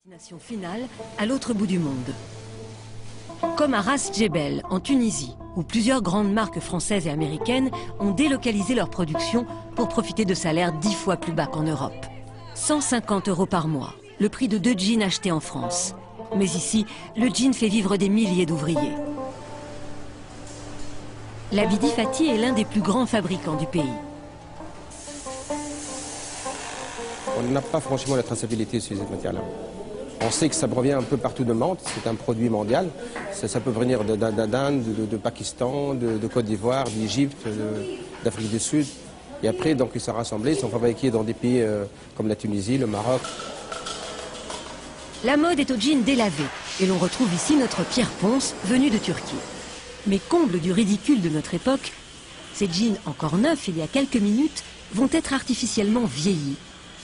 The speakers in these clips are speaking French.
Destination finale à l'autre bout du monde. Comme à Ras Jebel, en Tunisie, où plusieurs grandes marques françaises et américaines ont délocalisé leur production pour profiter de salaires 10 fois plus bas qu'en Europe. 150 € par mois, le prix de 2 jeans achetés en France. Mais ici, le jean fait vivre des milliers d'ouvriers. Labidi Fati est l'un des plus grands fabricants du pays. On n'a pas franchement la traçabilité sur cette matière-là. On sait que ça provient un peu partout de monde, c'est un produit mondial. Ça peut venir d'Inde, de Pakistan, de Côte d'Ivoire, d'Égypte, d'Afrique du Sud. Et après, donc, ils sont rassemblés, ils sont fabriqués dans des pays comme la Tunisie, le Maroc. La mode est au jean délavé et l'on retrouve ici notre Pierre Ponce, venu de Turquie. Mais comble du ridicule de notre époque, ces jeans encore neufs il y a quelques minutes vont être artificiellement vieillis.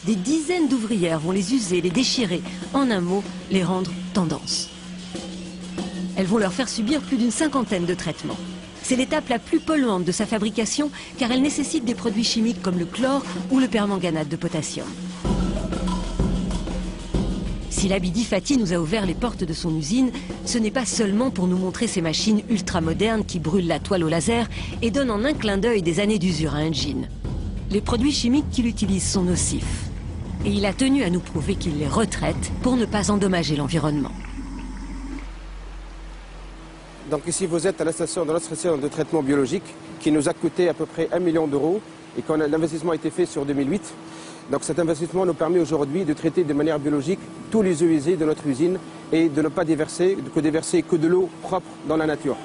Des dizaines d'ouvrières vont les user, les déchirer, en un mot, les rendre tendance. Elles vont leur faire subir plus d'une cinquantaine de traitements. C'est l'étape la plus polluante de sa fabrication car elle nécessite des produits chimiques comme le chlore ou le permanganate de potassium. Si Labidi Fati nous a ouvert les portes de son usine, ce n'est pas seulement pour nous montrer ces machines ultramodernes qui brûlent la toile au laser et donnent en un clin d'œil des années d'usure à un jean. Les produits chimiques qu'il utilise sont nocifs. Et il a tenu à nous prouver qu'il les retraite pour ne pas endommager l'environnement. Donc ici vous êtes à la station, dans notre station de traitement biologique qui nous a coûté à peu près 1 million d'euros et quand l'investissement a été fait sur 2008. Donc cet investissement nous permet aujourd'hui de traiter de manière biologique tous les eaux usées de notre usine et de ne pas déverser que de l'eau propre dans la nature.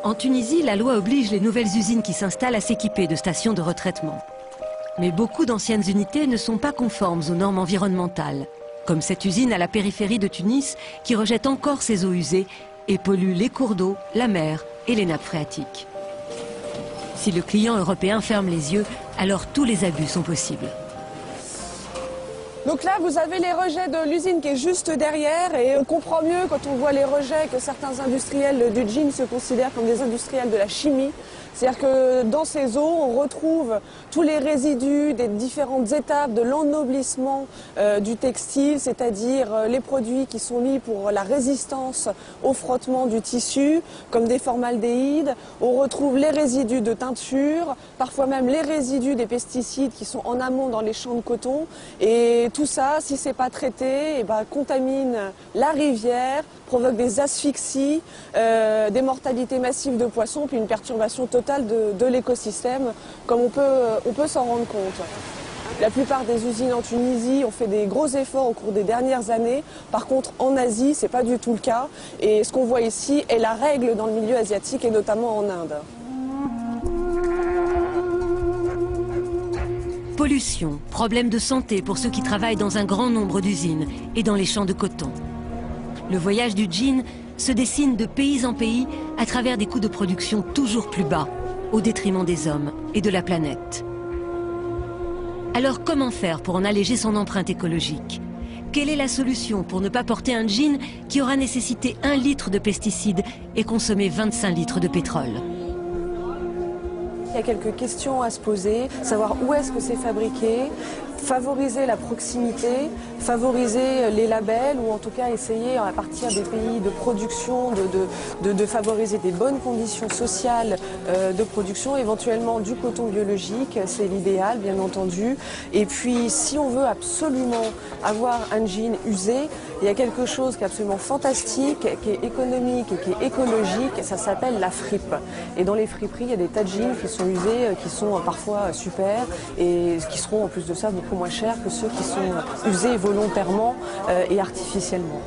En Tunisie, la loi oblige les nouvelles usines qui s'installent à s'équiper de stations de retraitement. Mais beaucoup d'anciennes unités ne sont pas conformes aux normes environnementales, comme cette usine à la périphérie de Tunis qui rejette encore ses eaux usées et pollue les cours d'eau, la mer et les nappes phréatiques. Si le client européen ferme les yeux, alors tous les abus sont possibles. Donc là, vous avez les rejets de l'usine qui est juste derrière et on comprend mieux quand on voit les rejets que certains industriels du jean se considèrent comme des industriels de la chimie. C'est-à-dire que dans ces eaux, on retrouve tous les résidus des différentes étapes de l'ennoblissement du textile, c'est-à-dire les produits qui sont mis pour la résistance au frottement du tissu, comme des formaldéhydes. On retrouve les résidus de teinture, parfois même les résidus des pesticides qui sont en amont dans les champs de coton. Et tout ça, si c'est pas traité, contamine la rivière, provoque des asphyxies, des mortalités massives de poissons, puis une perturbation totale de l'écosystème, comme on peut s'en rendre compte. La plupart des usines en Tunisie ont fait des gros efforts au cours des dernières années. Par contre, en Asie, ce n'est pas du tout le cas. Et ce qu'on voit ici est la règle dans le milieu asiatique et notamment en Inde. Pollution, problèmes de santé pour ceux qui travaillent dans un grand nombre d'usines et dans les champs de coton. Le voyage du jean se dessine de pays en pays à travers des coûts de production toujours plus bas, au détriment des hommes et de la planète. Alors comment faire pour en alléger son empreinte écologique? Quelle est la solution pour ne pas porter un jean qui aura nécessité 1 litre de pesticides et consommé 25 litres de pétrole? Il y a quelques questions à se poser, savoir où est-ce que c'est fabriqué, favoriser la proximité, favoriser les labels ou en tout cas essayer à partir des pays de production de favoriser des bonnes conditions sociales de production, éventuellement du coton biologique, c'est l'idéal bien entendu. Et puis si on veut absolument avoir un jean usé, il y a quelque chose qui est absolument fantastique, qui est économique et qui est écologique, ça s'appelle la fripe. Et dans les friperies, il y a des tas de jeans qui sont usés, qui sont parfois super et qui seront en plus de ça beaucoup moins chers que ceux qui sont usés volontairement et artificiellement.